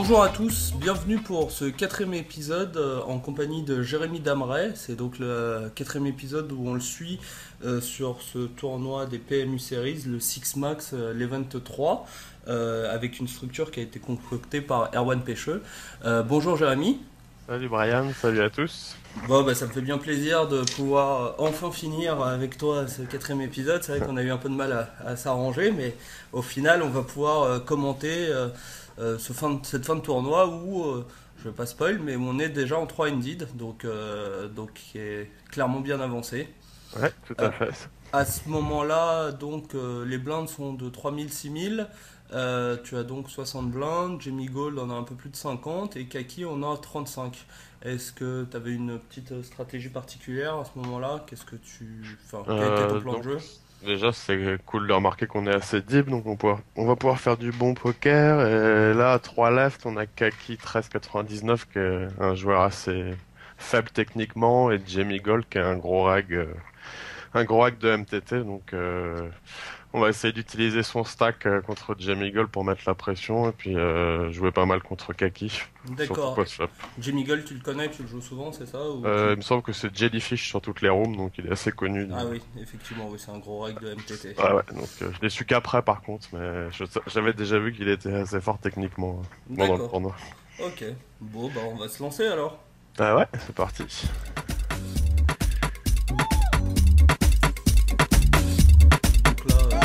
Bonjour à tous, bienvenue pour ce quatrième épisode en compagnie de Jérémy Dameret. C'est donc le quatrième épisode où on le suit sur ce tournoi des PMU Series, le Six Max, l'Event 3, avec une structure qui a été concoctée par Erwan Pêcheux. Bonjour Jérémy. Salut Brian, salut à tous. Bon, bah, ça me fait bien plaisir de pouvoir enfin finir avec toi ce quatrième épisode. C'est vrai qu'on a eu un peu de mal à s'arranger, mais au final, on va pouvoir commenter cette fin de tournoi où, je vais pas spoil, mais on est déjà en 3 ended, donc qui est clairement bien avancé. Ouais, tout Euh, à fait. à ce moment-là, donc les blindes sont de 3000, 6000. Tu as donc 60 blindes, Jamie Gold en a un peu plus de 50 et Kaki en a 35. Est-ce que tu avais une petite stratégie particulière à ce moment-là? Enfin, quel était ton plan de Donc jeu? déjà c'est cool de remarquer qu'on est assez deep, donc on va pouvoir faire du bon poker. Et là à 3 left, on a Kaki 13,99 qui est un joueur assez faible techniquement et Jamie Gold qui est un gros hack de MTT. On va essayer d'utiliser son stack contre Jamie Gold pour mettre la pression et puis jouer pas mal contre Kaki, surtout D'accord. post-flop. Jamie Gold, tu le connais, tu le joues souvent, c'est ça Il me semble que c'est Jellyfish sur toutes les rooms, donc il est assez connu. Ah oui, effectivement, oui, c'est un gros règle de MTT. Ouais, ouais, je l'ai su qu'après par contre, mais j'avais déjà vu qu'il était assez fort techniquement pendant le D'accord. tournoi. Ok. Bon, bah on va se lancer alors. Ah ouais, c'est parti. Donc là,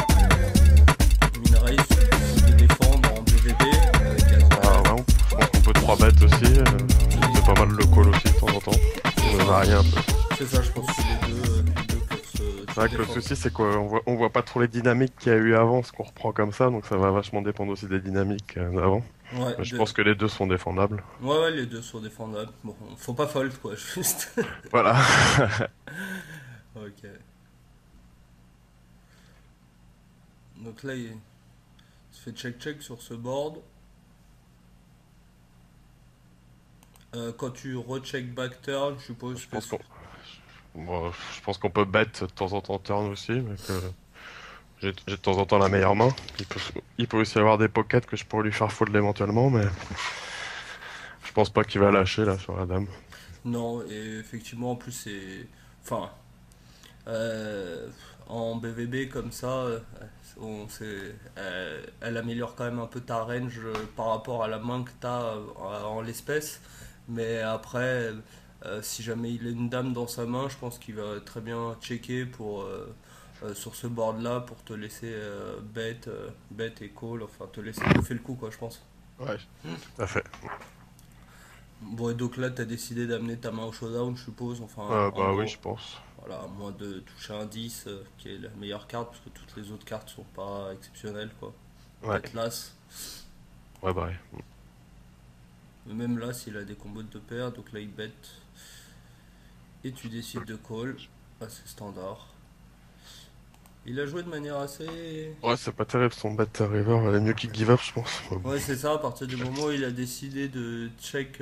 Minerai se défendre en BVB avec Ah As-Valet. ouais, je pense qu'on peut 3 bêtes aussi, c'est pas mal le call aussi de temps en temps. C'est On va ça. varier un peu. C'est ça, je pense que les deux peuvent C'est se vrai que le défendre. souci c'est qu'on voit pas trop les dynamiques qu'il y a eu avant, ce qu'on reprend comme ça, donc ça va vachement dépendre aussi des dynamiques d'avant. Ouais, Mais je pense que les deux sont défendables. ouais, les deux sont défendables. Bon, faut pas fold quoi, juste. Voilà. Ok. Donc là, il se fait check-check sur ce board. Quand tu recheck back turn, je suppose Je que. pense qu'on Bon, je pense qu'on peut bet de temps en temps turn aussi, mais que j'ai de temps en temps la meilleure main. Il peut aussi avoir des pockets que je pourrais lui faire fold éventuellement, mais je pense pas qu'il va lâcher là sur la dame. Non, et effectivement, en plus, c'est. Enfin, euh, en BVB comme ça, elle améliore quand même un peu ta range par rapport à la main que tu as en l'espèce. Mais après, si jamais il a une dame dans sa main, je pense qu'il va très bien checker sur ce board là pour te laisser bet et call, enfin te laisser bouffer le coup quoi, je pense. Ouais, tout à fait. Bon, et donc là, tu as décidé d'amener ta main au showdown, je suppose, enfin en Bah oui, gros. je pense. Voilà, à moins de toucher un 10 qui est la meilleure carte, parce que toutes les autres cartes sont pas exceptionnelles, quoi. Ouais, Peut-être l'As, ouais, bah ouais. mais même là, s'il a des combos de deux paires, donc là, il bet, et tu décides de call, assez standard. Il a joué de manière assez. Ouais, c'est pas terrible son bet river, elle est mieux qu'il give up, je pense. Ouais, c'est ça, à partir du moment où il a décidé de check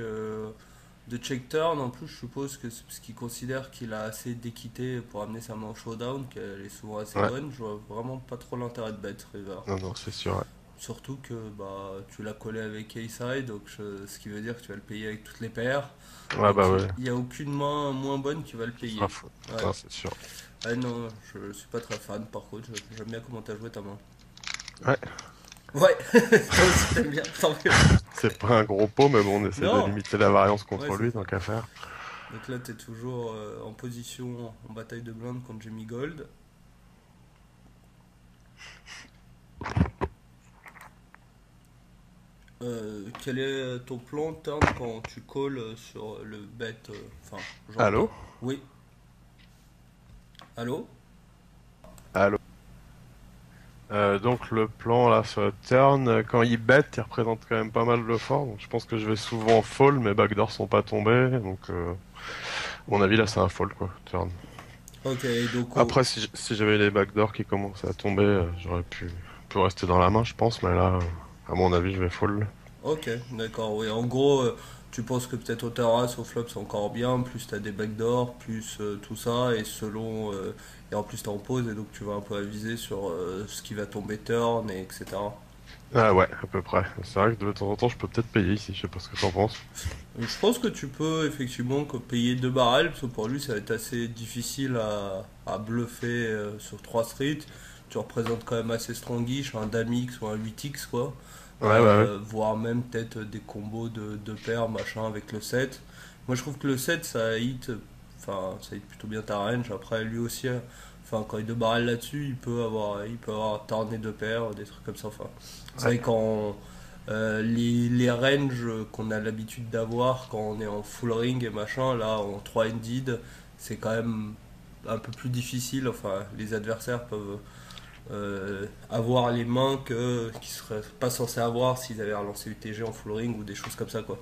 turn, en plus, je suppose que c'est parce qu'il considère qu'il a assez d'équité pour amener sa main au showdown, qu'elle est souvent assez Ouais, bonne. Je vois vraiment pas trop l'intérêt de bet river. non, non, c'est sûr. Ouais, Surtout que bah, tu l'as collé avec A-side, ce qui veut dire que tu vas le payer avec toutes les paires. ouais Donc bah il ouais, n'y a aucune main moins bonne qui va le ce sera payer. fou. Ouais. Non, c'est sûr. Ah non, je suis pas très fan par contre, j'aime bien comment t'as joué ta main. Ouais, Ouais, toi aussi t'aimes bien, tant mieux. c'est pas un gros pot, mais bon, on essaie de Non. limiter la variance Ouais, contre c'est lui, ça. tant qu'à faire. Donc là t'es toujours en position en bataille de blinde contre Jamie Gold. Quel est ton plan de turn quand tu calls sur le bet enfin, Allô? j'entends. Oui, allô. Allô? Donc le plan là sur le turn, quand il bet, il représente quand même pas mal le fort. Donc je pense que je vais souvent fold, mes backdoors sont pas tombés. À mon avis là c'est un fold quoi, turn. Ok, donc Après si j'avais les backdoors qui commençaient à tomber, j'aurais pu rester dans la main je pense, mais là à mon avis je vais fold. ok, d'accord, oui. En gros, tu penses que peut-être au terrasse, au flop, c'est encore bien, plus t'as des backdoors, plus tout ça, et en plus t'es en pause, et donc tu vas un peu aviser sur ce qui va tomber turn, et etc. Ah ouais, à peu près. C'est vrai que de temps en temps, je peux peut-être payer ici, je sais pas ce que t'en penses. Je pense que tu peux effectivement payer 2 barrels, parce que pour lui ça va être assez difficile à bluffer sur 3 streets. Tu représentes quand même assez strongish, un Dame-X ou un 8X quoi. Ouais, ouais, ouais. Voire même peut-être des combos de paires machin avec le 7. Moi je trouve que le 7 ça hit plutôt bien ta range. Après lui aussi, enfin quand il 2 barrels là-dessus, il peut avoir tarné de paires, des trucs comme ça. Enfin, c'est Ouais, vrai quand les ranges qu'on a l'habitude d'avoir quand on est en full ring et machin, là en 3-ended, c'est quand même un peu plus difficile. Enfin, les adversaires peuvent avoir les mains qu'ils seraient pas censés avoir s'ils avaient relancé UTG en full ring ou des choses comme ça quoi.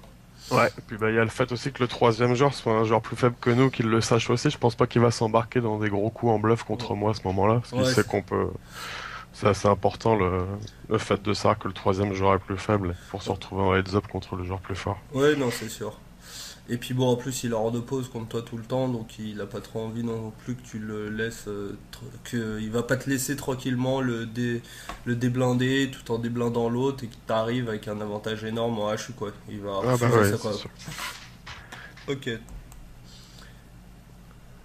ouais. Et puis bah il y a le fait aussi que le troisième joueur soit un joueur plus faible que nous, qu'il le sache aussi. Je pense pas qu'il va s'embarquer dans des gros coups en bluff Ouais, contre moi à ce moment-là, parce qu'il ouais, sait qu'on peut. C'est assez important le fait de savoir que le troisième joueur est plus faible pour se retrouver en heads up contre le joueur plus fort. ouais, non, c'est sûr. Et puis bon, en plus, il est hors de pause contre toi tout le temps, donc il a pas trop envie non plus que tu le laisses, il va pas te laisser tranquillement le déblinder tout en déblindant l'autre et qu'il t'arrive avec un avantage énorme en HU quoi. Il va Ah bah refuser ouais, ça c'est quoi. sûr. Ok.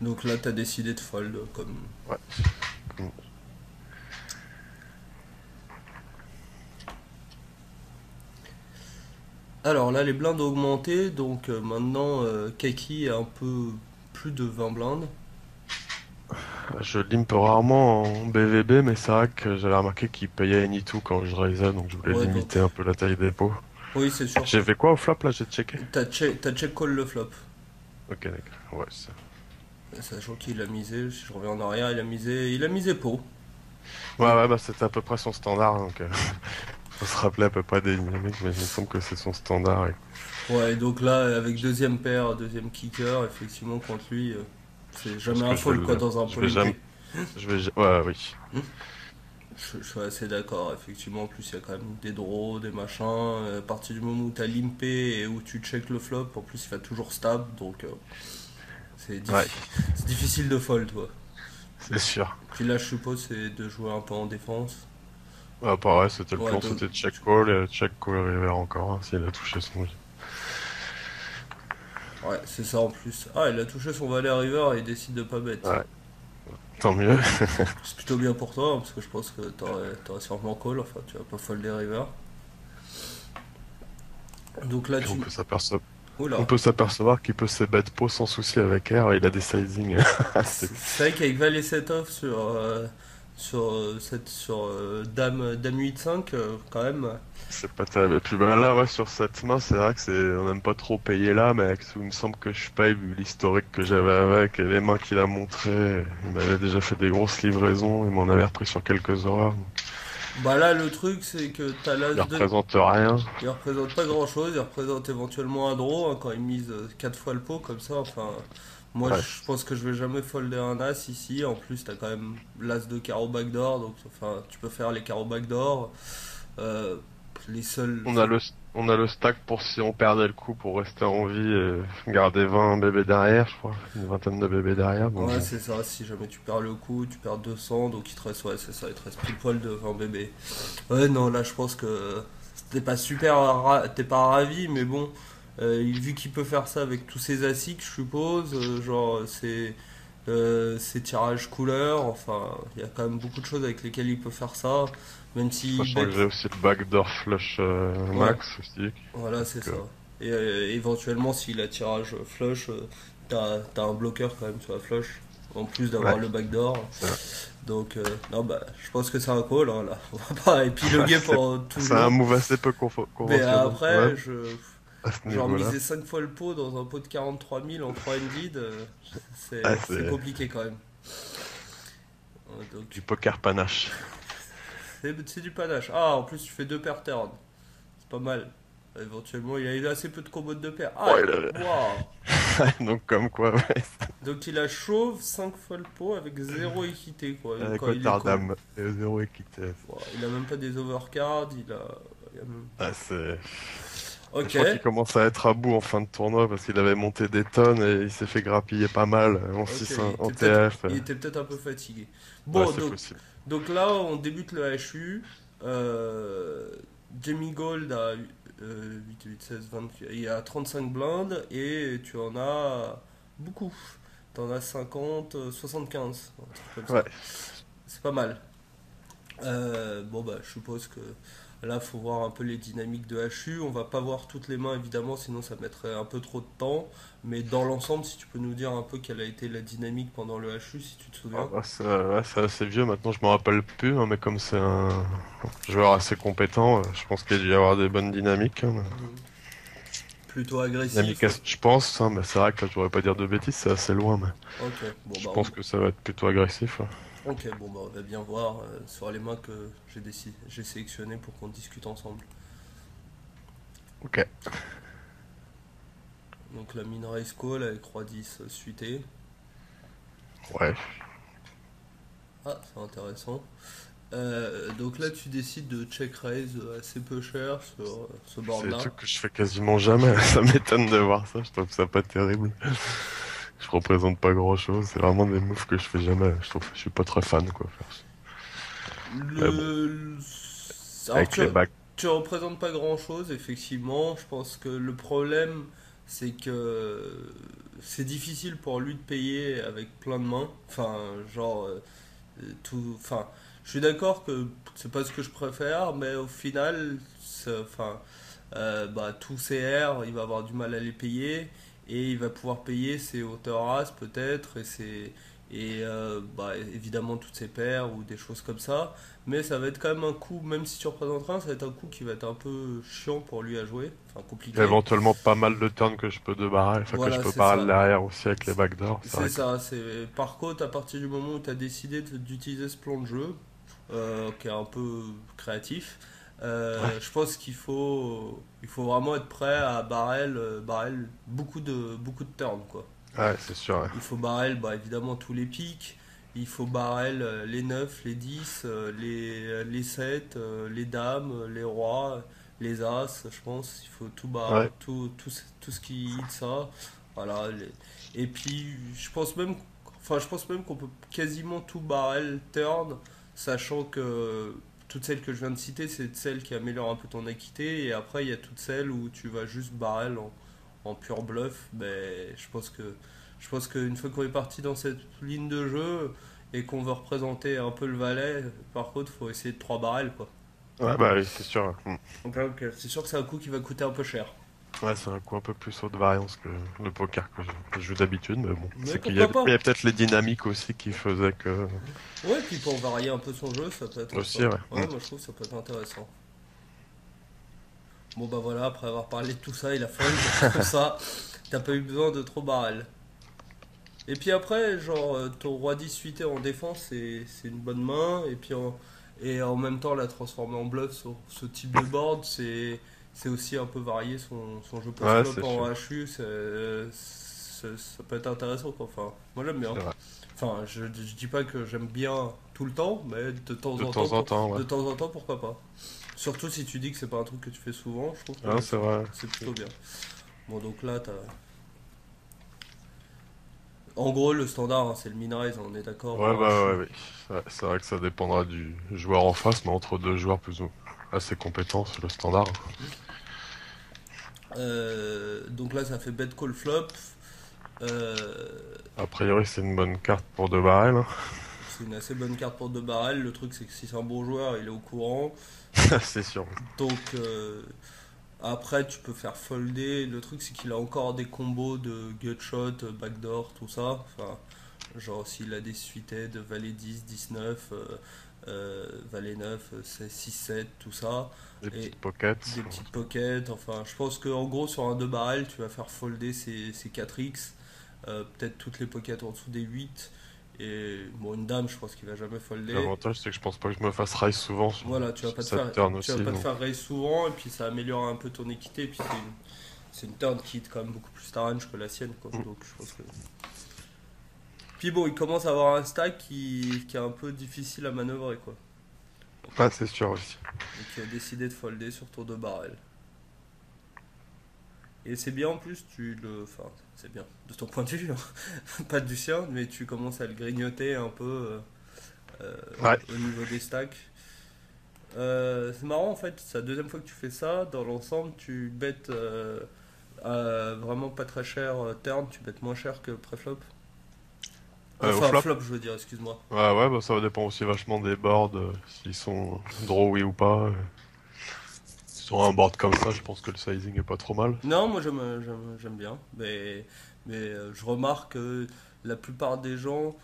Donc là, t'as décidé de fold comme. Ouais. Mm. Alors là, les blindes ont augmenté, donc maintenant, Kaki a un peu plus de 20 blindes. Je limpe rarement en BVB, mais c'est vrai que j'avais remarqué qu'il payait Any2 quand je raisais, donc je voulais Ouais, donc. limiter un peu la taille des pots. Oui, c'est sûr. J'ai fait quoi au flop là? J'ai checké? T'as check call le flop. Ok, d'accord. Ouais, ça. Sachant qu'il a misé, si je reviens en arrière, il a misé pot. Ouais, ouais, bah c'était à peu près son standard, donc faut se rappeler à peu près des dynamiques, mais il me semble que c'est son standard. Ouais, donc là, avec deuxième paire, deuxième kicker, effectivement, contre lui, c'est Je pense jamais un que fold quoi dans un je vais polypé. jamais, ouais, oui. Je suis assez d'accord, effectivement, en plus il y a quand même des draws, des machins. À partir du moment où t'as limpé et où tu check le flop, en plus il va toujours stab, donc c'est Ouais, c'est difficile de fold quoi. c'est sûr. Puis là, je suppose, c'est de jouer un peu en défense. Ouais, pareil, c'était le Ouais, plan, donc, c'était check call, et check call river encore, hein, s'il a touché son. ouais, c'est ça en plus. Ah, il a touché son valet river et il décide de pas bet. Ouais, tant mieux. C'est plutôt bien pour toi, hein, parce que je pense que t'aurais sûrement call, enfin tu vas pas fold des river. Donc là Puis tu. on Oula. peut s'apercevoir qu'il peut se bet pot sans souci avec R, il a des sizing assez. C'est vrai qu'avec valet 7 off sur dame 8-5, quand même. C'est pas terrible. Et puis bah, là, ouais, sur cette main, c'est vrai que on n'aime pas trop payer là, mais il me semble que je paye vu l'historique que j'avais avec et les mains qu'il a montré. Il m'avait déjà fait des grosses livraisons, il m'en avait repris sur quelques horreurs. Bah là, le truc, c'est que t'as Il l'as de. représente rien. Il représente pas grand chose, il représente éventuellement un draw hein, quand il mise 4 fois le pot comme ça. Enfin, moi Ouais. je pense que je vais jamais folder un as ici. En plus, t'as quand même l'as de carreau backdoor, donc enfin, tu peux faire les carreaux backdoor. Euh, les seuls. On a on a le stack pour si on perdait le coup pour rester en vie et garder 20 bébés derrière, je crois. Une vingtaine de bébés derrière, donc Ouais, bon. c'est ça. Si jamais tu perds le coup, tu perds 200, donc il te reste, ouais, c'est ça, il te reste pile poil de 20 bébés. Ouais, non, là je pense que t'es pas ravi, mais bon, vu qu'il peut faire ça avec tous ses ASIC, je suppose, genre ses tirages couleurs, enfin, il y a quand même beaucoup de choses avec lesquelles il peut faire ça, même si Sachant que j'ai aussi le backdoor flush ouais, max aussi. voilà, c'est Donc, ça. Et éventuellement, s'il a tirage flush, t'as un bloqueur quand même sur la flush, en plus d'avoir ouais, le backdoor. c'est vrai. Donc, non, bah, je pense que c'est un call, hein, là. On va pas épiloguer pendant tout le C'est un long. move assez peu Mais conventionnel quand après, même, à ce genre niveau-là. miser 5 fois le pot dans un pot de 43 000 en 3 ended, Ah, c'est c'est compliqué quand même. du Donc, poker panache. c'est du panache. Ah, en plus, tu fais 2 paires turn. C'est pas mal. Éventuellement, il a eu assez peu de combos de 2 paires. Ah, Ouais, waouh! donc comme quoi, ouais. Donc il a chauve 5 fois le pot avec zéro équité quoi, Avec quand il est call. Rotterdam, et zéro équité. Wow, il a même pas des overcards, il a même. Ah, c'est... Je Ok, crois qu'il commence à être à bout en fin de tournoi parce qu'il avait monté des tonnes et il s'est fait grappiller pas mal en ok, 6 en TF. il était peut-être un peu fatigué. Ouais, Bon, c'est possible. donc là on débute le HU. Euh, Jamie Gold a 8, 8, 16, 20, il a 35 blindes et tu en as beaucoup. T'en as 50, 75, un truc comme Ouais. ça. C'est pas mal. Bon bah je suppose que là faut voir un peu les dynamiques de HU. On va pas voir toutes les mains évidemment, sinon ça mettrait un peu trop de temps. Mais dans l'ensemble, si tu peux nous dire un peu quelle a été la dynamique pendant le HU, si tu te Ah souviens. bah, ouais, c'est assez vieux maintenant, je m'en rappelle plus, hein, mais comme c'est un joueur assez compétent, je pense qu'il a dû y avoir des bonnes dynamiques, hein. Mhm. Plutôt Dynamique, agressif. je pense, hein, mais c'est vrai que là, je pourrais pas dire de bêtises, c'est assez loin, mais Ok, bon je bah pense que ça va être plutôt agressif, ouais. ok, bon bah on va bien voir sur les mains que j'ai sélectionnées pour qu'on discute ensemble. Ok. Donc la Minerai Call avec Roi 10 suité. Ouais. Ah, c'est intéressant. Donc là, tu décides de check raise assez peu cher sur ce C'est des board-là. trucs que je fais quasiment jamais. Ça m'étonne de voir ça. Je trouve ça pas terrible. Je représente pas grand-chose. C'est vraiment des moves que je fais jamais. Je trouve, je suis pas très fan, quoi, faire ça. Mais bon, Le... Alors, avec les bacs. tu représentes pas grand-chose, effectivement. Je pense que le problème, c'est que c'est difficile pour lui de payer avec plein de mains. Enfin, genre, tout. Enfin, je suis d'accord que c'est pas ce que je préfère, mais au final, enfin, bah, tous ses R, il va avoir du mal à les payer et il va pouvoir payer ses hauteurs as peut-être et bah, évidemment toutes ses paires ou des choses comme ça. Mais ça va être quand même un coup, même si tu représentes un, ça va être un coup qui va être un peu chiant pour lui à jouer, enfin Il y a compliqué. éventuellement pas mal de turns que je peux de barrel. Enfin, que je Voilà, peux c'est barrel ça. derrière aussi avec les backdoors. C'est C'est vrai que. ça. C'est par contre à partir du moment où tu as décidé d'utiliser ce plan de jeu, qui est un peu créatif. Ouais. Je pense il faut vraiment être prêt à barrel beaucoup de turns quoi. Ouais, c'est sûr, ouais. Il faut barrel bah, évidemment tous les pics, il faut barrel les 9 les 10 les 7 les dames, les rois, les as, je pense. Il faut Ouais. tout ce qui hit ça. Voilà. Et puis je pense même qu'on peut quasiment tout barrel turn, sachant que toutes celles que je viens de citer, c'est celles qui améliorent un peu ton équité. Et après, il y a toutes celles où tu vas juste barrel en pur bluff. Mais je pense qu'une fois qu'on est parti dans cette ligne de jeu et qu'on veut représenter un peu le valet, par contre, faut essayer de 3 barrels quoi. Ouais, bah oui, c'est sûr. Donc, c'est sûr que c'est un coup qui va coûter un peu cher. Ouais, c'est un coup un peu plus haute variance que le poker que je joue d'habitude, mais bon. Mais C'est pourquoi il y pas? a peut-être les dynamiques aussi qui faisaient que. Ouais, puis pour varier un peu son jeu, ça peut être Aussi, ouais. ouais, moi je trouve que ça peut être intéressant. Bon bah voilà, après avoir parlé de tout ça, il a fold, comme ça, t'as pas eu besoin de trop barrel. Et puis après, genre, ton roi 10 suité en défense, c'est une bonne main. Et en même temps, la transformer en bluff sur ce type de board, c'est aussi un peu varier son jeu Ouais, post-flop c'est en sûr. HU. Ça peut être intéressant, quoi. Enfin, moi j'aime bien. C'est vrai. Enfin, je dis pas que j'aime bien tout le temps, mais De temps en temps, ouais. de temps en temps, pourquoi pas. Surtout si tu dis que c'est pas un truc que tu fais souvent, je trouve Ah, que c'est vrai. c'est plutôt bien. Bon, donc là, en gros, le standard, hein, c'est le min raise, on est d'accord Ouais, en bah HU. ouais, oui. Ouais, c'est vrai que ça dépendra du joueur en face, mais entre deux joueurs plus ou assez compétents, c'est le standard. Donc là, ça fait bet call flop. Euh, A priori, c'est une bonne carte pour deux barrels, hein. c'est une assez bonne carte pour 2 barrels. Le truc, c'est que si c'est un bon joueur, il est au courant. C'est sûr. Donc après, tu peux faire folder. Le truc, c'est qu'il a encore des combos de gutshot, backdoor, tout ça. Enfin, genre, s'il a des suited, valet 10, 19, valet 9, 6, 7, tout ça. Des Et petites pockets. des petites pockets. Enfin, je pense qu'en gros, sur un 2 barrels, tu vas faire folder ces 4x. Peut-être toutes les pockets en dessous des 8. Et bon, une dame, je pense qu'il va jamais folder. L'avantage, c'est que je pense pas que je me fasse raise souvent Voilà, sur cette turn tu vas aussi, pas te donc. faire raise souvent, et puis ça améliore un peu ton équité. Et puis c'est une turn qui est quand même beaucoup plus range que la sienne, quoi. Mm. Donc je pense que. Puis bon, il commence à avoir un stack qui est un peu difficile à manœuvrer, quoi. Ah, c'est sûr aussi. Et qui a décidé de folder sur ton 2 barrels. Et c'est bien en plus, enfin, c'est bien de ton point de vue, hein. Pas du sien, mais tu commences à le grignoter un peu Ouais. au niveau des stacks. C'est marrant en fait, c'est la deuxième fois que tu fais ça. Dans l'ensemble, tu bêtes vraiment pas très cher turn, tu bêtes moins cher que préflop. Au Enfin, flop? flop, je veux dire, excuse-moi. Ouais, bah ça dépend aussi vachement des boards, s'ils sont drawy ou pas. Sur un board comme ça, je pense que le sizing est pas trop mal. Non, moi j'aime bien, mais je remarque que la plupart des gens,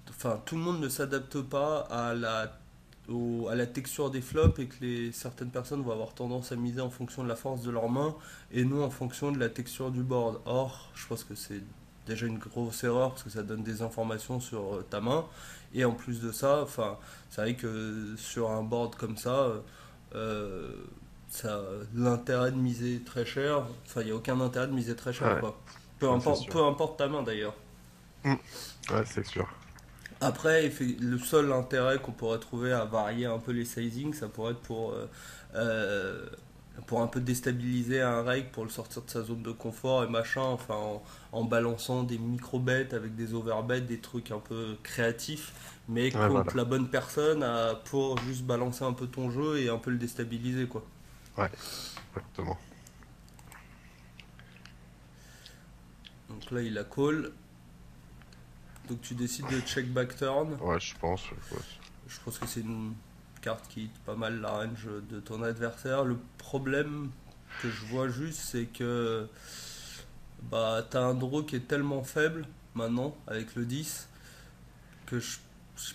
enfin tout le monde ne s'adapte pas à la texture des flops et que certaines personnes vont avoir tendance à miser en fonction de la force de leurs mains et non en fonction de la texture du board. Or, je pense que c'est déjà une grosse erreur parce que ça donne des informations sur ta main et en plus de ça, enfin, c'est vrai que sur un board comme ça, euh, ça l'intérêt de miser très cher, enfin, il n'y a aucun intérêt de miser très cher Ouais, quoi. ouais, c'est sûr. Peu importe ta main d'ailleurs. Hmm. Ouais, c'est sûr. Après, le seul intérêt qu'on pourrait trouver à varier un peu les sizings, ça pourrait être euh, pour un peu déstabiliser un rake, pour le sortir de sa zone de confort et machin, enfin en balançant des micro-bets avec des overbets, des trucs un peu créatifs, mais Ouais, contre voilà. la bonne personne pour juste balancer un peu ton jeu et un peu le déstabiliser quoi. Ouais, exactement. Donc là, il a call, donc tu décides de check back turn. Ouais, je pense. Ouais. Je pense que c'est une carte qui hit pas mal la range de ton adversaire. Le problème que je vois juste, c'est que bah, t'as un draw qui est tellement faible maintenant avec le 10 que je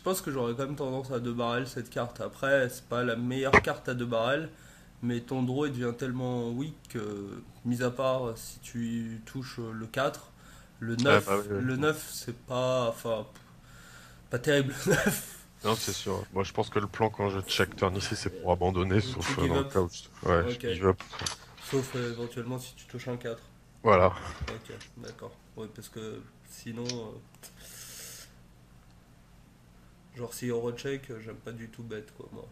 pense que j'aurais quand même tendance à deux barrel cette carte. Après, c'est pas la meilleure carte à deux barrel, mais ton draw il devient tellement weak que, mis à part si tu touches le 4, Ouais, bah oui, le oui. 9 c'est pas, enfin, pas terrible. Le 9. Non, c'est sûr. Moi, je pense que le plan quand je check turn ici, c'est pour abandonner, Tu sauf give dans le up. cas où ouais, je Ok. give up. Sauf éventuellement si tu touches un 4. Voilà. Ok, d'accord. Ouais, parce que sinon, genre si on recheck, j'aime pas du tout bête quoi, moi.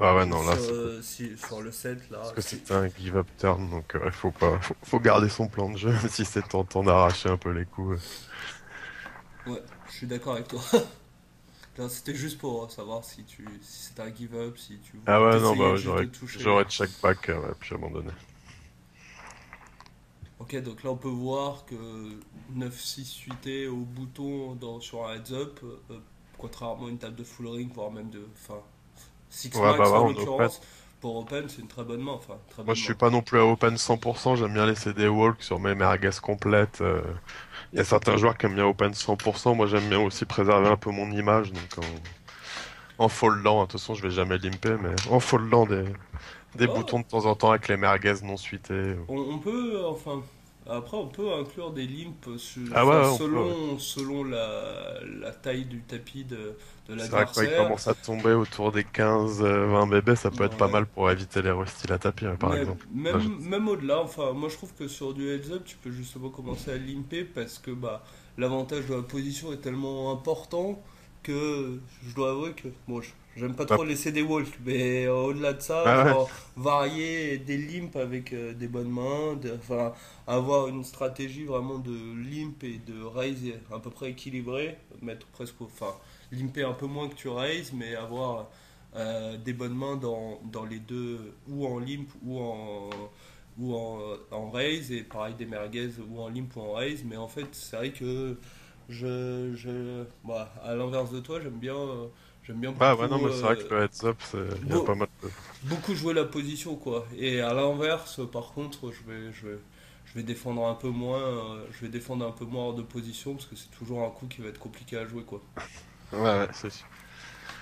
Ah ouais, non, là, Sur le 7 parce là, que c'était un give up turn, donc faut pas, faut garder son plan de jeu, même si c'est tentant d'arracher un peu les coups. ouais, je suis d'accord avec toi. Là, c'était juste pour savoir si c'était un give up, si tu Ah ouais, non, t'essayais bah juste de j'aurais toucher. check back, ouais, puis abandonné. Ok, donc là on peut voir que 9-6 suité au bouton sur un heads up, contrairement à une table de full ring, voire même de. Enfin, Six Ouais, bah Max ouais, en on open. l'occurrence, pour Open, c'est une très bonne main. Enfin, très Moi, bonne je suis main. pas non plus à open 100%, j'aime bien laisser des walks sur mes merguez complètes. Il y a certains joueurs qui aiment bien open 100%, moi j'aime bien aussi préserver un peu mon image, donc en foldant, de toute façon je vais jamais limper, mais en foldant des Oh, boutons de temps en temps avec les merguez non suités. on peut, enfin, après on peut inclure des limps, Ah ouais, enfin, ouais, on peut, ouais. selon la taille du tapis de C'est vrai que quand il l'adversaire. commence à tomber autour des 15-20 bébés, ça peut être pas Ouais. mal pour éviter les restyles à tapis, par Mais exemple. Là, même au-delà, enfin, moi je trouve que sur du heads up, tu peux justement commencer à limper parce que bah, l'avantage de la position est tellement important que je dois avouer que bon, j'aime pas bah, trop laisser des walks, mais au-delà de ça, ah ouais, genre varier des limps avec des bonnes mains, enfin, avoir une stratégie vraiment de limp et de raise à peu près équilibrée, mettre presque, enfin, limper un peu moins que tu raises, mais avoir des bonnes mains dans les deux, ou en limp en raise, et pareil des merguez ou en limp ou en raise. Mais en fait, c'est vrai que bah, à l'inverse de toi, j'aime bien bah ouais, non, mais c'est vrai que le heads up, il y a pas beau- mal de... beaucoup jouer la position quoi. Et à l'inverse, par contre, je vais défendre un peu moins, je vais défendre un peu moins hors de position parce que c'est toujours un coup qui va être compliqué à jouer quoi. Ouais, ouais, c'est sûr.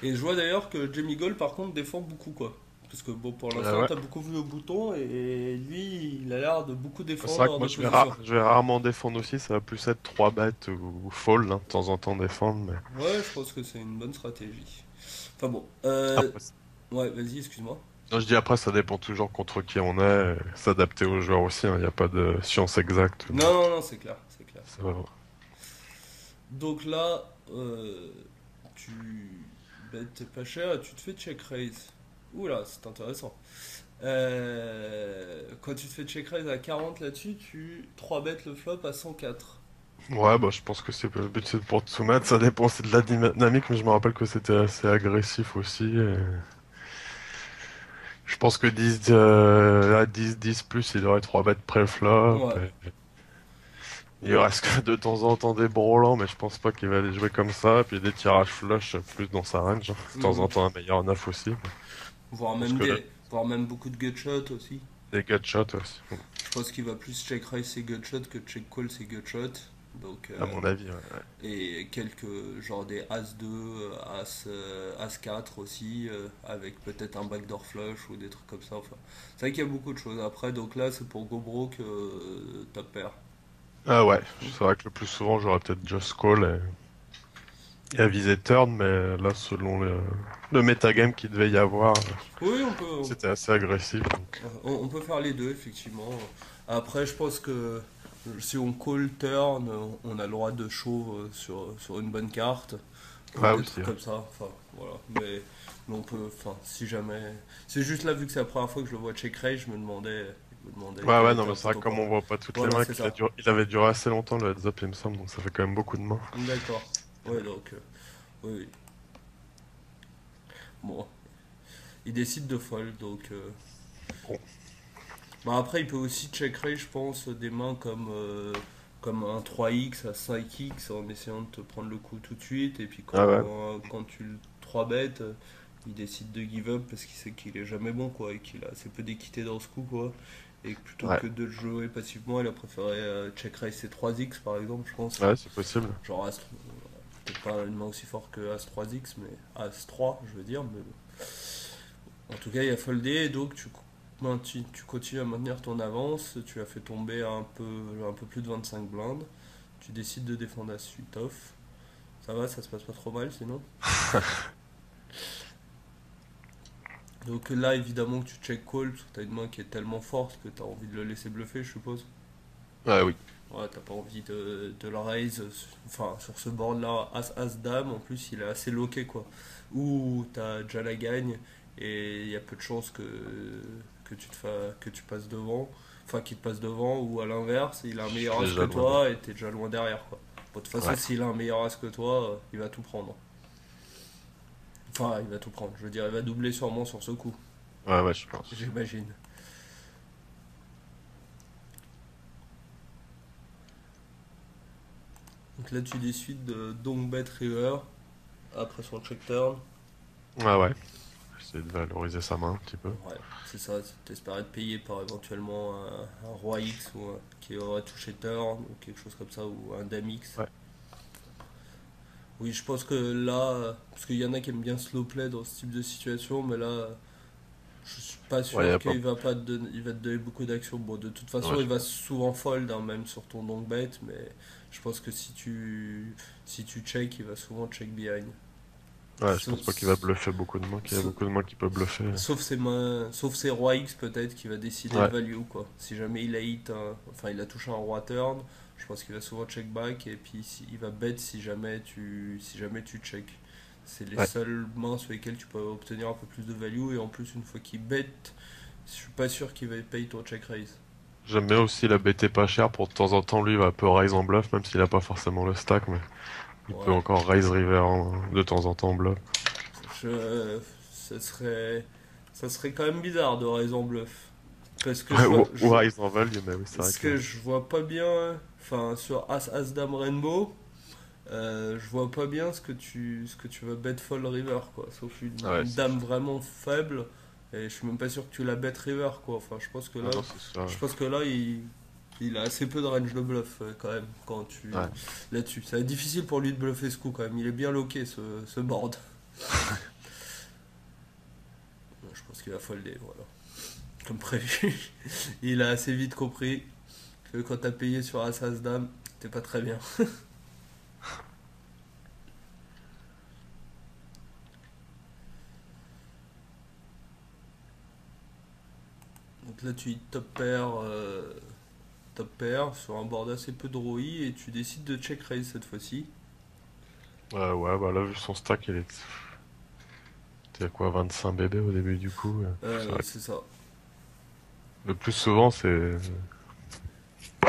Et je vois d'ailleurs que Jamie Gold par contre défend beaucoup quoi. Parce que bon pour l'instant Ouais. t'as beaucoup vu au bouton et lui il a l'air de beaucoup C'est défendre vrai que hors moi de position. je vais rarement défendre aussi, ça va plus être 3 bêtes ou fold, hein, de temps en temps défendre, mais Ouais je pense que c'est une bonne stratégie. Enfin bon, après, ouais vas-y excuse-moi. non, je dis après ça dépend toujours contre qui on est, s'adapter aux joueurs aussi, il n'y a pas de science exacte, Non donc non non c'est clair, c'est clair. ça va. Donc là tu bêtes pas cher et tu te fais check raise. Oula c'est intéressant. Quand tu te fais check raise à 40 là-dessus, tu 3 bêtes le flop à 104. Ouais, bah je pense que c'est le but, c'est pour te soumettre. Ça dépend, c'est de la dynamique, mais je me rappelle que c'était assez agressif aussi. Je pense que 10, à 10 plus, il aurait 3 bêtes pré-flop. Ouais. Il Ouais. reste que de temps en temps des brolants, mais je pense pas qu'il va les jouer comme ça. Puis des tirages flush plus dans sa range, hein. De temps en Mhm. temps un meilleur neuf aussi. Voire Je pense même que voire même beaucoup de gutshots aussi. des gutshots aussi, Je pense qu'il va plus check raise ses gutshots que check call ses gutshots. Donc, à mon avis. Ouais. et quelques, genre des As-2, As-4 aussi, avec peut-être un backdoor flush ou des trucs comme ça. Enfin, c'est vrai qu'il y a beaucoup de choses. Après, donc là, c'est pour go broke, top pair. Ah ouais, c'est vrai que le plus souvent, j'aurais peut-être just call et avisé turn, mais là, selon le metagame qu'il devait y avoir, Oui, c'était assez agressif. Donc. on peut faire les deux, effectivement. Après, je pense que si on call turn, on a le droit de show sur une bonne carte, ou Ouais, des aussi. trucs Ouais, comme ça. Enfin, voilà. Mais on peut, enfin, si jamais. C'est juste là, vu que c'est la première fois que je le vois check raise, je me demandais ouais, quel ouais, non, était mais un c'est peu vrai que ton comme point. on voit pas toutes les Voilà, mains, c'est ça. il avait duré assez longtemps le heads up, il me semble, donc ça fait quand même beaucoup de mains. D'accord. Ouais, donc, oui, oui. Bon, il décide de fold, donc. Bon. Bah après, il peut aussi check raise, je pense, des mains comme un 3x à 5x en essayant de te prendre le coup tout de suite. Et puis Ah ouais, quand tu le 3 bêtes, il décide de give up parce qu'il sait qu'il est jamais bon, quoi, et qu'il a assez peu d'équité dans ce coup, quoi. Et que plutôt ouais, que de le jouer passivement, il a préféré check raise ses 3x, par exemple, je pense. ouais, c'est possible. Genre peut-être pas une main aussi forte que As 3x, mais As 3, je veux dire. Mais en tout cas, il a foldé, donc tu continues à maintenir ton avance. Tu as fait tomber un peu plus de 25 blindes. Tu décides de défendre la suite off. Ça va, ça se passe pas trop mal sinon. Donc là, évidemment que tu check call, parce que t'as une main qui est tellement forte que t'as envie de le laisser bluffer, je suppose. Ouais, oui. Ouais, t'as pas envie de le raise. Enfin, sur ce board là, As-Dame, en plus, il est assez loqué, quoi. Ou t'as déjà la gagne, et il y a peu de chances que tu passes devant. Enfin, qu'il te passe devant, ou à l'inverse, il a un Je meilleur suis as que déjà loin de. toi, et t'es déjà loin derrière, quoi. Bon, de toute façon, Ouais, s'il a un meilleur as que toi, il va tout prendre. Enfin, il va tout prendre. Je veux dire, il va doubler sûrement sur ce coup, ouais, ouais, je pense. j'imagine. Donc là, tu décides de donc bet river après son check turn. Ouais, ouais. J'essaie de valoriser sa main un petit peu. Ouais, c'est ça, t'espérais te payer par éventuellement un roi X qui aurait touché turn ou quelque chose comme ça, ou un dame X. Ouais. Oui, je pense que là, parce qu'il y en a qui aiment bien slow play dans ce type de situation, mais là, je suis pas Ouais, y sûr a pas. qu'il va pas il va te donner beaucoup d'actions. Bon, de toute Ouais, façon, il va souvent fold, hein, même sur ton long bet, mais je pense que si tu check, il va souvent check behind. ouais, je pense pas qu'il va Sauf, bluffer beaucoup de mains, qu'il y a beaucoup de mains qui peuvent bluffer. sauf ses rois X peut-être qui va décider de Ouais, value, quoi. Si jamais il a enfin il a touché un roi turn, je pense qu'il va souvent check back et puis il va bet si jamais tu check. C'est les ouais. seules mains sur lesquelles tu peux obtenir un peu plus de value, et en plus une fois qu'il bet, je suis pas sûr qu'il va payer ton check raise. J'aime bien aussi la BT pas chère pour de temps en temps, lui, il va un peu raise en bluff, même s'il a pas forcément le stack, mais il peut Ouais. encore raise river de temps en temps en bluff. Je, ça serait quand même bizarre de raise en bluff. Parce que Ouais, ou raise en value, mais oui, c'est vrai ce que. que je vois pas bien, enfin sur As Dame Rainbow, je vois pas bien ce que tu vas bet fold river, quoi. Sauf Ah ouais, une c'est dame chaud. vraiment faible, et je suis même pas sûr que tu la bet river, quoi. Enfin, Ah non, c'est ça. je pense que là il a assez peu de range de bluff, quand même, Ouais. là-dessus. Ça va être difficile pour lui de bluffer ce coup, quand même. Il est bien loqué, ce board. Je pense qu'il va folder, voilà. Comme prévu. Il a assez vite compris que quand t'as payé sur As Dame, t'es pas très bien. Donc là, tu top pair sur un board assez peu de ROI, et tu décides de check raise cette fois-ci. Ouais, bah là, vu son stack, il était à quoi, 25 bébés au début du coup. C'est vrai que C'est ça. le plus souvent,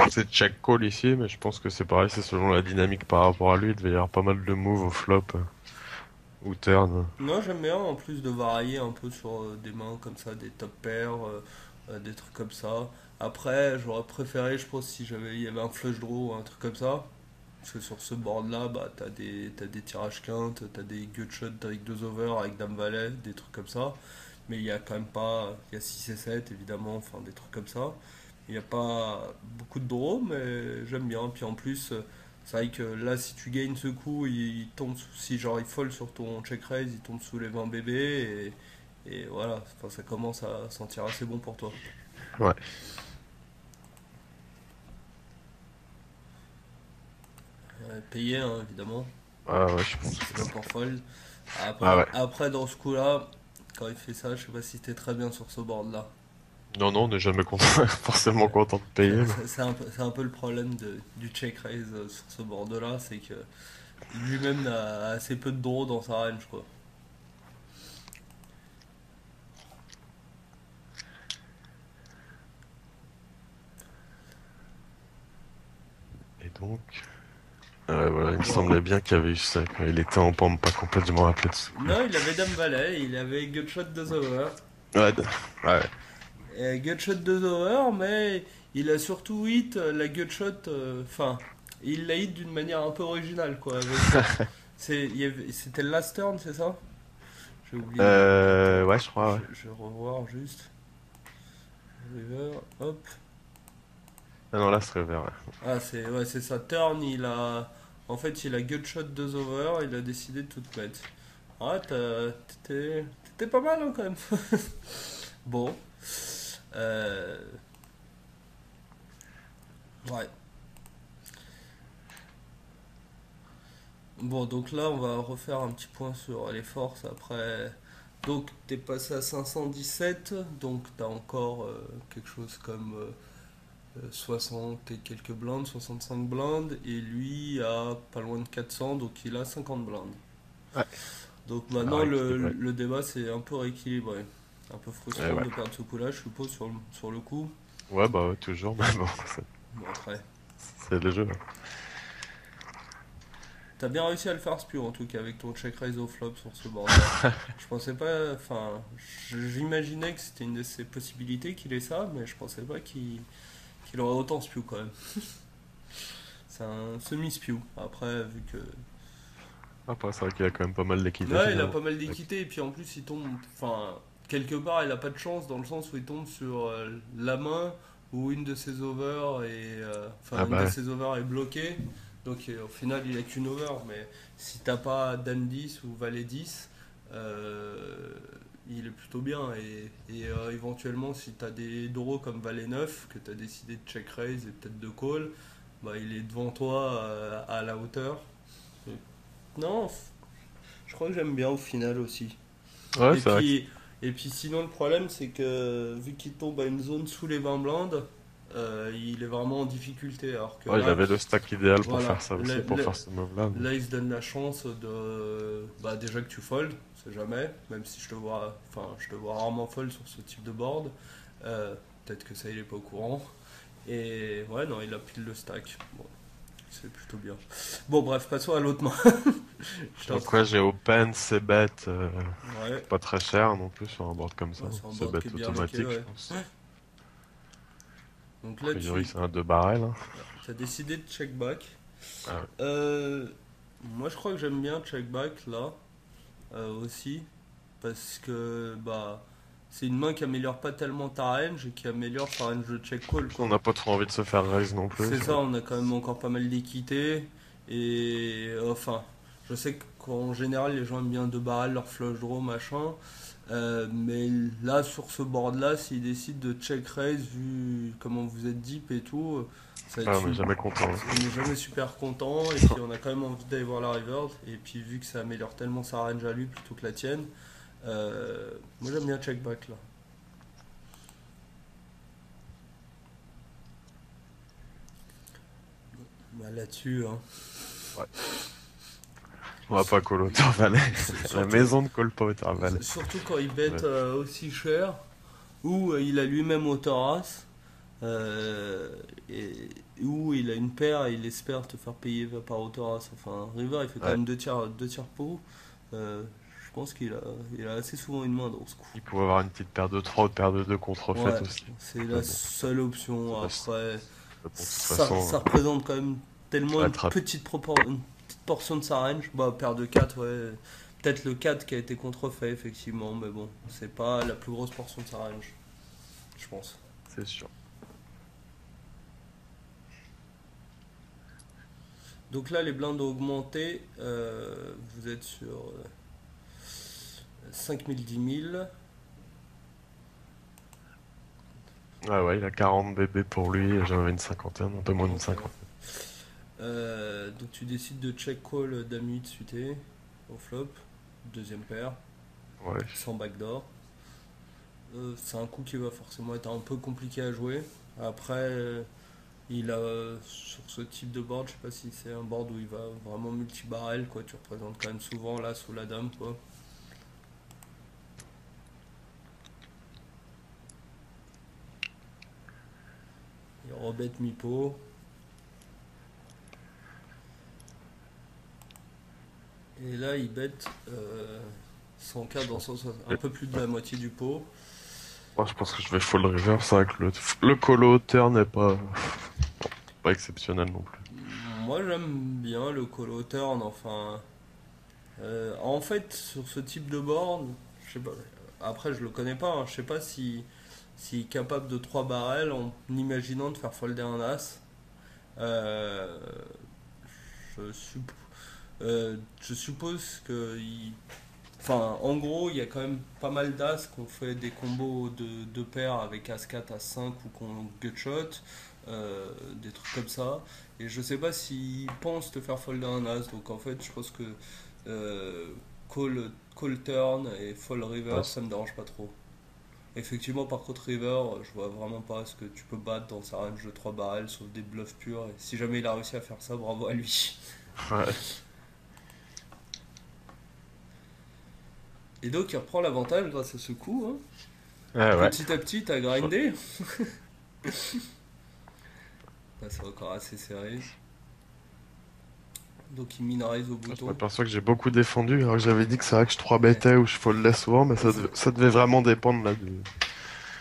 c'est check call ici, mais je pense que c'est pareil, c'est selon la dynamique par rapport à lui. Il devait y avoir pas mal de moves au flop ou turn. Non, j'aime bien en plus de varier un peu sur des mains comme ça, des top pairs, des trucs comme ça. Après, j'aurais préféré, je pense, si il y avait un flush draw ou un truc comme ça. Parce que sur ce board-là, bah, t'as des tirages quintes, t'as des gut shots avec deux over, avec dame valet, des trucs comme ça. Mais il y a quand même pas. Il y a 6 et 7 évidemment, enfin des trucs comme ça. Il n'y a pas beaucoup de draw, mais j'aime bien. Puis en plus, c'est vrai que là, si tu gagnes ce coup, il tombe si genre il fold sur ton check raise, il tombe sous les 20 bébés. Et voilà, enfin, ça commence à sentir assez bon pour toi. Ouais. Payé, hein, évidemment, Ah ouais, je pense. si c'est pas pour fold. Ah ouais. Après, dans ce coup-là, quand il fait ça, je sais pas si t'es très bien sur ce board-là. Non, non, on n'est jamais content, forcément content de payer. C'est un peu le problème du check raise sur ce board-là, c'est que lui-même a assez peu de draw dans sa range, quoi. Et donc, voilà, il me Bon. semblait bien qu'il y avait eu ça, quoi. Il était en pompe, pas complètement rappelé de ce coup-là. Non, il avait Dame Valet, il avait Gutshot 2 over. Ouais, ouais. Et Gutshot 2 over, mais il a surtout hit la Gutshot. Enfin, il l'a hit d'une manière un peu originale, quoi. C'était le last turn, c'est ça? J'ai oublié. Attends, Ouais, je crois, ouais. je vais revoir juste. River, hop. Ah non, là, ce serait vert, ouais. Ah, c'est ça. Turn, il a. En fait, il a Gutshot 2 over, il a décidé de tout mettre. Ah, t'étais pas mal, hein, quand même. Bon. Euh, ouais. Bon, donc là, on va refaire un petit point sur les forces après. Donc, t'es passé à 517, donc t'as encore quelque chose comme 60 et quelques blindes, 65 blindes, et lui a pas loin de 400, donc il a 50 blindes. Ouais, Donc ça maintenant, va équilibrer. le débat c'est un peu rééquilibré. Un peu Ouais, frustrant ouais. de perdre ce coup-là, je suppose, sur le coup. Ouais, bah ouais, toujours, mais bon, Bon, après. c'est le jeu. T'as bien réussi à le faire Spew en tout cas avec ton check raise au flop sur ce board-là. Je pensais pas, enfin, j'imaginais que c'était une de ses possibilités qu'il ait ça, mais je pensais pas qu'il aurait autant Spew quand même. C'est un semi-Spew. Après, vu que. Après, c'est vrai qu'il y a quand même pas mal d'équité Ouais, il a finalement. pas mal d'équité et puis en plus il tombe, enfin, quelque part il a pas de chance dans le sens où il tombe sur la main où une de ses overs est, Ah une de bah ouais. ses overs est bloquée. Donc au final il a qu'une over, mais si t'as pas Dame 10 ou Valet 10, euh, il est plutôt bien et éventuellement si t'as des draws comme Valet 9 que t'as décidé de check raise et peut-être de call, bah il est devant toi à la hauteur. Non, je crois que j'aime bien au final aussi. Ouais, Et c'est vrai que... puis, et puis sinon le problème c'est que vu qu'il tombe à une zone sous les 20 blindes, il est vraiment en difficulté. Alors que Ouais, il là, avait le stack idéal pour faire voilà, ça aussi, pour faire ce move-là. là, il se donne la chance de, bah, déjà que tu fold, c'est jamais, même si je te vois rarement fold sur ce type de board. Euh, Peut-être que ça il est pas au courant. Et ouais, non, il a pile le stack. Bon, c'est plutôt bien. Bon, bref, passons à l'autre main. Je t'en Donc prie. ouais, j'ai open, c'est bet, Ouais, pas très cher non plus sur un board comme ça. ouais, c'est un C'est board bet qui est bien liqué, automatique, je ouais. pense. Donc A là, priori, c'est un 2 barrel, hein. tu as décidé de check back. Ah ouais. Euh, Moi, je crois que j'aime bien check back là aussi parce que bah c'est une main qui améliore pas tellement ta range et qui améliore ta range de check call On quoi. n'a pas trop envie de se faire raise non plus. C'est ça, on a quand même encore pas mal d'équité et enfin, je sais qu'en général les gens aiment bien deux barrels, leur flush draw machin. Mais là, sur ce board-là, s'ils décident de check raise, vu comment vous êtes deep et tout, ça va Ah, être on n'est jamais content, on n'est jamais super content. Et puis, on a quand même envie d'aller voir la river. Et puis, vu que ça améliore tellement sa range à lui plutôt que la tienne, moi j'aime bien check back là. Bah, là-dessus, hein. hein. Ouais. On va pas call Auteur Valet. La Surtout, maison ne colle pas Auteur Valet. surtout quand il bet Ouais. aussi cher, ou il a lui-même au As. Euh, et il a une paire et il espère te faire payer par hauteur as. Enfin, River, il fait quand Ouais. même deux tiers pot. Je pense il a assez souvent une main dans ce coup. Il pourrait avoir une petite paire de 3 ou paire de 2 Ouais, contrefaite aussi. c'est Mais la bon, seule ça option. reste. Après, Mais bon, de toute façon, ça représente quand même tellement ouais, trap. une petite portion de sa range. Bah, paire de 4 ouais. Peut-être le 4 qui a été contrefait, effectivement, mais bon, c'est pas la plus grosse portion de sa range, je pense. C'est sûr. Donc là, les blindes ont augmenté. Vous êtes sur 5000, 10 000. Ouais, ouais, il a 40 bébés pour lui, j'en avais une cinquantaine, un peu moins d'une Ok. cinquantaine. Donc tu décides de check call dame 8 suité au flop. Deuxième paire, Ouais. sans backdoor. C'est un coup qui va forcément être un peu compliqué à jouer. Après, il a sur ce type de board, je sais pas si c'est un board où il va vraiment multi-barrel, quoi. Tu représentes quand même souvent là sous la dame, quoi. Il rebête mi-pot. Et là, il bête 100K Je dans pense, un peu plus de la moitié du pot. moi, je pense que je vais fold river, c'est vrai que le colo turn n'est pas exceptionnel non plus. Moi, j'aime bien le call turn, enfin. En fait, sur ce type de board, je sais pas. Après, je le connais pas, hein, je sais pas s'il est capable de 3 barrels en imaginant de faire folder un as. Euh, je, supp- je suppose que. Enfin, en gros, il y a quand même pas mal d'as qu'on fait des combos de paires avec As-4, As-5 ou qu'on gutshot, des trucs comme ça. Et je sais pas s'ils pensent te faire folder un as. Donc en fait, je pense que euh, call turn et fold river, Ouais, ça me dérange pas trop. Effectivement, par contre, river, je vois vraiment pas ce que tu peux battre dans sa range de 3 barrels sauf des bluffs purs. Et si jamais il a réussi à faire ça, bravo à lui. ouais, Et donc, il reprend l'avantage grâce à ce coup, hein. ouais, ouais. Petit à petit, t'as grindé. Là, c'est encore assez serré. Donc il minirise au Je bouton. m'aperçois que j'ai beaucoup défendu, alors que j'avais dit que c'est vrai que je 3 Ouais. bêtais ou je foldais souvent, mais ça devait vraiment dépendre là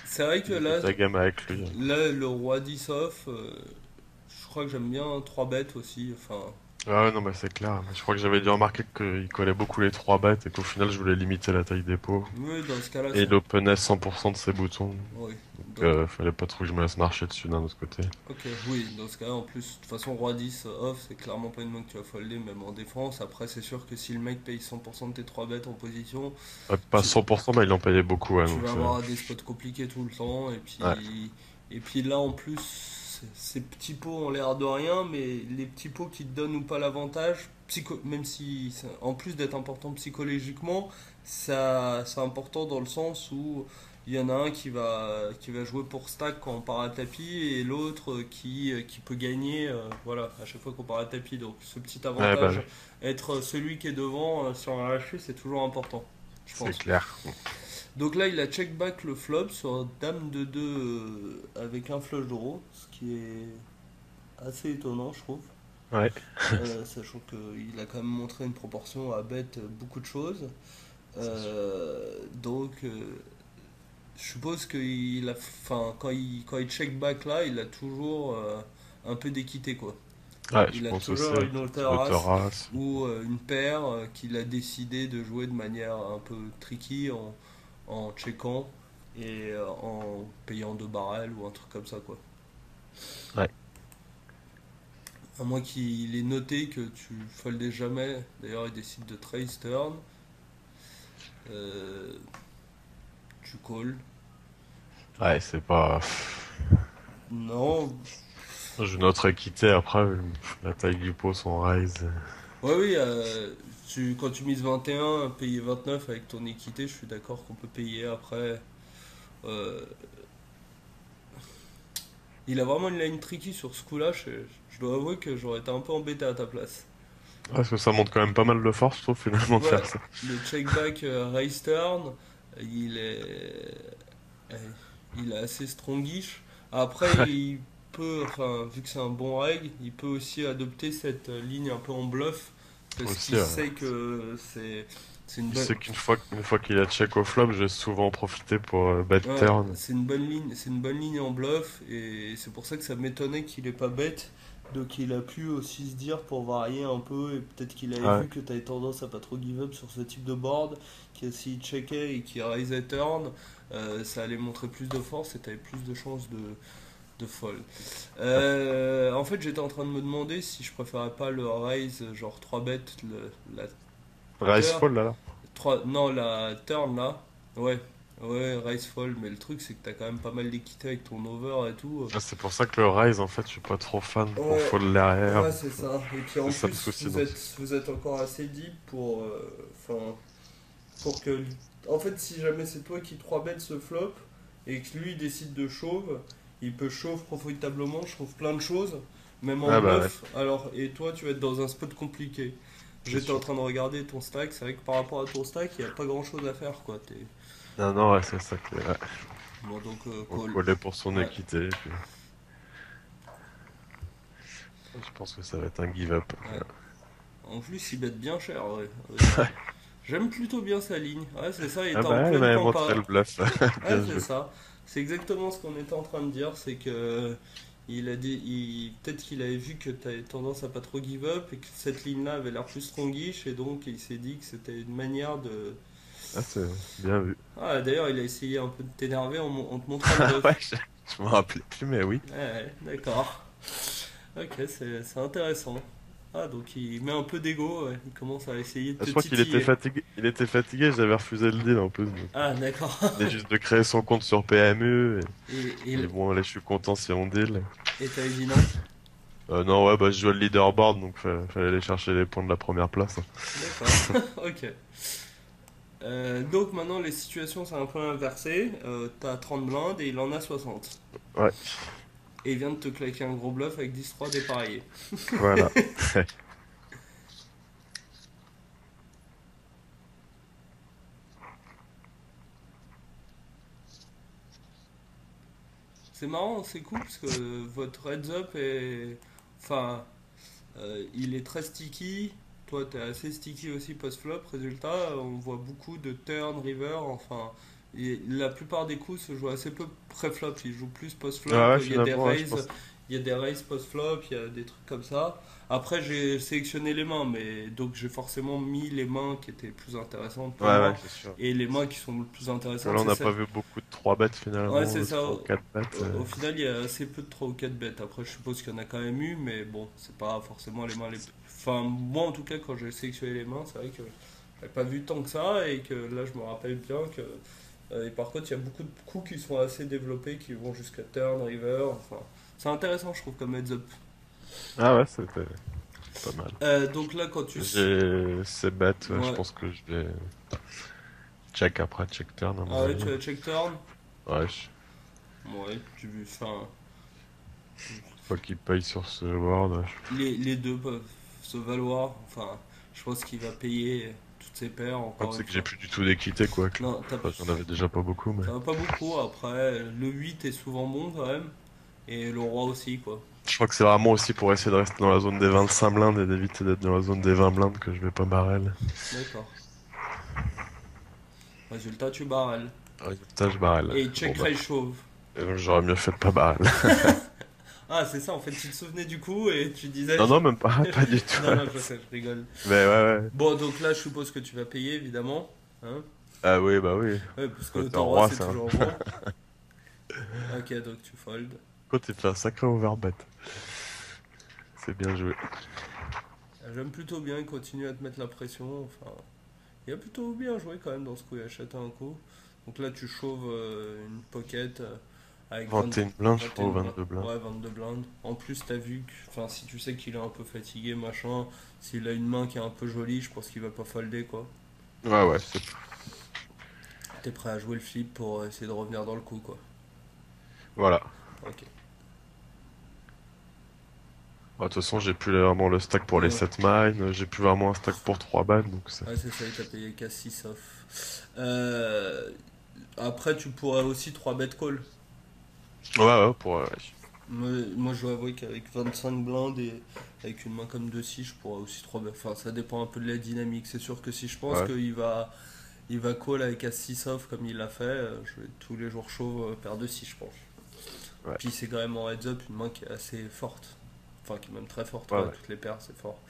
C'est vrai que de là, ta gamme avec lui. le roi 10 off, je crois que j'aime bien 3 bêtes aussi. Enfin, Ah ouais, non, mais c'est clair. Mais je crois que j'avais dû remarquer qu'il collait beaucoup les 3 bêtes et qu'au final, je voulais limiter la taille des pots. oui, dans ce cas-là, Et ça. il openait 100% de ses boutons. Oui. Donc, Donc, fallait pas trop que je me laisse marcher dessus d'un autre côté. ok, oui, dans ce cas-là, en plus, de toute façon, roi 10 off, c'est clairement pas une main que tu vas folder, même en défense. Après, c'est sûr que si le mec paye 100% de tes 3 bêtes en position, Pas tu, 100%, mais il en payait beaucoup, ouais, tu donc vas avoir des spots compliqués tout le temps. ouais. Et puis là, en plus, ces petits pots ont l'air de rien, mais les petits pots qui te donnent ou pas l'avantage, même si, en plus d'être important psychologiquement, ça, c'est important dans le sens où il y en a un qui va jouer pour stack quand on part à tapis et l'autre qui peut gagner voilà, à chaque fois qu'on part à tapis. Donc ce petit Ouais, bah avantage, oui, être celui qui est devant sur un HU, c'est toujours important, je c'est pense. clair. Donc là, il a check back le flop sur Dame de 2 avec un flush draw, ce qui est assez étonnant, je trouve. Ouais, Sachant qu'il a quand même montré une proportion à bet beaucoup de choses. c'est sûr. Donc, je suppose qu'il a, enfin, quand il check back là, il a toujours un peu d'équité, quoi. Ouais, je Il a pense aussi toujours avec une alter le as Thoras. ou une paire qu'il a décidé de jouer de manière un peu tricky en checkant et en payant 2 barrels ou un truc comme ça, quoi. Ouais, À moins qu'il ait noté que tu foldais jamais. D'ailleurs, il décide de trace turn. Euh, tu call. ouais, c'est pas. Non. Je noterais quitter après, la taille du pot, son raise. Ouais, oui, quand tu mises 21, payer 29 avec ton équité, je suis d'accord qu'on peut payer après. Euh, il a vraiment une line tricky sur ce coup-là. Je dois avouer que j'aurais été un peu embêté à ta place. Parce que ça montre quand même pas mal de force, je trouve, finalement, de Ouais, faire ça. le check back raise turn, il est, il est assez strongish. Après, il peut, enfin, vu que c'est un bon reg, il peut aussi adopter cette ligne un peu en bluff, parce Aussi, qu'il sait que c'est une il bonne, sait qu'une fois qu'il a check au flop, je vais souvent en profiter pour bet ouais, turn. c'est une bonne ligne en bluff, et c'est pour ça que ça m'étonnait qu'il ait pas bête. Donc il a pu aussi se dire pour varier un peu, et peut-être qu'il avait Ouais, vu que tu avais tendance à pas trop give up sur ce type de board, que s'il checkait et qu'il raisait turn, ça allait montrer plus de force et tu avais plus de chances de fold. En fait, j'étais en train de me demander si je préférais pas le raise, genre 3 bêtes, la Rise turn. fall là. 3 non, la turn là. Ouais, ouais, raise fold, mais le truc c'est que t'as quand même pas mal d'équité avec ton over et tout. Ah, c'est pour ça que le rise, en fait, je suis pas trop fan pour Ouais, fold derrière. ouais, c'est ça. Et puis C'est en ça le plus, souci, non? vous êtes encore assez deep pour, enfin, pour que, en fait, si jamais c'est toi qui 3 bêtes ce flop et que lui décide de shove, il peut shove profitablement, je trouve plein de choses, même en Ah bah ouais, bluff. Alors, et toi, tu vas être dans un spot compliqué. c'est J'étais en sûr. train de regarder ton stack, c'est vrai que par rapport à ton stack, il n'y a pas grand chose à faire, quoi. Non, non, ouais, c'est ça que ouais. Bon, donc, Faut call. coller pour son Ouais. équité. Puis je pense que ça va être un give up. Ouais. En plus, il bet bien cher, ouais. Ouais. J'aime plutôt bien sa ligne. Ouais, c'est ça, il Ah était en bah, il pleine m'avait montré le pampa. bluff. Ouais, Bien c'est joué. ça. C'est exactement ce qu'on était en train de dire, c'est que il a dit, peut-être qu'il avait vu que tu avais tendance à pas trop give up et que cette ligne-là avait l'air plus strongish et donc il s'est dit que c'était une manière de. Ah, c'est bien vu. Ah, d'ailleurs, il a essayé un peu de t'énerver en te montrant le Ouais, bluff. je me rappelais plus, mais oui. Ouais, ouais, d'accord. Ok, c'est intéressant. Ah, donc il met un peu d'ego, ouais. Il commence à essayer de Ah, te je crois qu'il était titiller. fatigué. Il était fatigué, j'avais refusé le deal en plus. Donc, Ah, d'accord. il venait juste de créer son compte sur PMU. Et, Il dit et, bon, allez, je suis content si on deal. et t'avais dit non? Non, ouais, bah je jouais le leaderboard, donc fallait aller chercher les points de la première place. D'accord. Ok. Donc maintenant les situations c'est un peu inversé. T'as 30 blindes et il en a 60. Ouais, Et il vient de te claquer un gros bluff avec 10-3 dépareillé. voilà. C'est marrant, c'est cool parce que votre heads up est. Enfin, il est très sticky. Toi t'es assez sticky aussi post-flop. Résultat, on voit beaucoup de turn, river. Enfin, et la plupart des coups se jouent assez peu pré-flop. Ils jouent plus Ouais, post-flop. ouais, Il y a des finalement, ouais, je raises. pense. Il y a des raises post-flop, il y a des trucs comme ça. Après, j'ai sélectionné les mains, mais donc j'ai forcément mis les mains qui étaient les plus intéressantes pour Ouais, ouais, moi. c'est sûr. Et les mains qui sont les plus Parce que intéressantes, là, on c'est n'a pas celles. vu beaucoup de 3 bêtes Ouais, finalement, c'est ça. 3 ou 4 bêtes. Au final, il y a assez peu de 3 ou 4 bêtes. Après, je suppose qu'il y en a quand même eu, mais bon, c'est pas forcément les mains les plus. Enfin, moi en tout cas, quand j'ai sélectionné les mains, c'est vrai que j'avais pas vu tant que ça, et que là, je me rappelle bien que. Et par contre, il y a beaucoup de coups qui sont assez développés, qui vont jusqu'à turn, river. Enfin, c'est intéressant, je trouve, comme heads up. Ah ouais, c'était pas mal. Donc là, quand tu. J'ai ces bêtes, ouais, je Ouais. pense que je vais check après, check turn à Ah mon ouais, avis. tu as check turn. Ouais, Ouais, tu. Enfin, faut qu'il paye sur ce board. les deux peuvent se valoir. Enfin, je pense qu'il va payer toutes ses paires, Le problème, encore une c'est que j'ai fois. plus du tout d'équité, quoi. Non, Enfin, j'en avais déjà pas beaucoup, mais. ça va pas beaucoup. Après, le 8 est souvent bon quand même. Et le roi aussi, quoi. Je crois que c'est vraiment aussi pour essayer de rester dans la zone des 25 blindes et d'éviter d'être dans la zone des 20 blindes que je vais pas barrel. D'accord. Résultat, tu barrels. Résultat, je barrel. Et Bon check bah, raise chauve. j'aurais mieux fait de pas barrel. Ah, c'est ça, en fait, tu te souvenais du coup et tu disais. Non, non, même pas, pas du tout. Non, non, je sais, je rigole. Mais ouais, ouais. Bon, donc là, je suppose que tu vas payer, évidemment. Hein. Ah oui, bah oui. Ouais, parce que Côté ton roi, roi, c'est c'est un... toujours bon. Ok, donc tu fold. Côté fait un sacré overbet. C'est bien joué. J'aime plutôt bien, il continue à te mettre la pression. Enfin, il a plutôt bien joué quand même dans ce coup, il achète un coup. Donc là, tu chauves une pocket avec 21 blindes, je crois, 21 ou blindes. 22 blindes. Ouais, 22 blindes. En plus, t'as vu que, enfin, si tu sais qu'il est un peu fatigué, machin, s'il a une main qui est un peu jolie, je pense qu'il va pas folder, quoi. Ouais, ouais, c'est... T'es prêt à jouer le flip pour essayer de revenir dans le coup, quoi. Voilà. Ok. Bah, de toute façon, j'ai plus vraiment le stack pour les Ouais, 7 mines, j'ai plus vraiment un stack pour 3 bannes, donc c'est... ouais, c'est ça, il t'a payé qu'à 6 off. Après, tu pourrais aussi 3 bet call. Ouais, ouais, pour... ouais. Moi, je dois avouer qu'avec 25 blindes et avec une main comme 2-6, je pourrais aussi 3 bet. Enfin, ça dépend un peu de la dynamique. C'est sûr que si je pense Ouais, qu'il va call avec As-6 off comme il l'a fait, je vais tous les jours chauve paire de 6, je pense. ouais, Puis c'est quand même en heads up une main qui est assez forte. Enfin, qui est même très forte, ouais, quoi. ouais. Toutes les paires, c'est fort.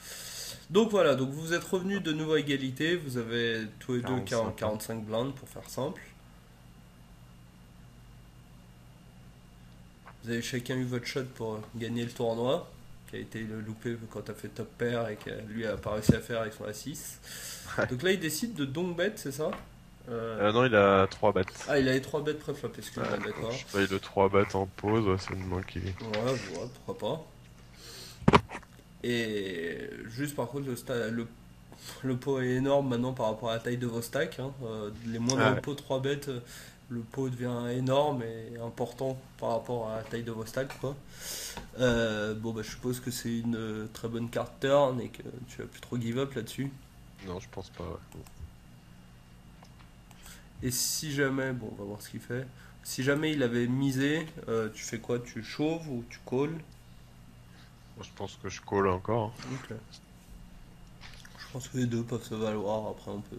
Donc voilà, donc vous êtes revenus de nouveau à égalité. Vous avez tous les deux 45, hein. 45 blindes pour faire simple. Vous avez chacun eu votre shot pour gagner le tournoi, qui a été le loupé quand tu as fait top pair et que lui a pas réussi à faire avec son A6. Ouais. Donc là, il décide de donc bet, c'est ça? Non, il a 3 bêtes. Ah, il avait 3 bêtes préflop, Ouais, excuse-moi, donc d'accord. je paye le 3 bêtes en pause, ouais, c'est une main qui... Ouais, pourquoi pas. Et juste par contre, le pot est énorme maintenant par rapport à la taille de vos stacks, hein. Les Ah moindres ouais. pots 3 bêtes, le pot devient énorme et important par rapport à la taille de vos stacks, quoi. Bon, bah, je suppose que c'est une très bonne carte turn et que tu vas plus trop give up là-dessus. Non, je pense pas, ouais. Et si jamais, bon, on va voir ce qu'il fait. Si jamais il avait misé, tu fais quoi? Tu chauves ou tu calls? Moi, je pense que je call encore, hein. Ok. Je pense que les deux peuvent se valoir. Après, on peut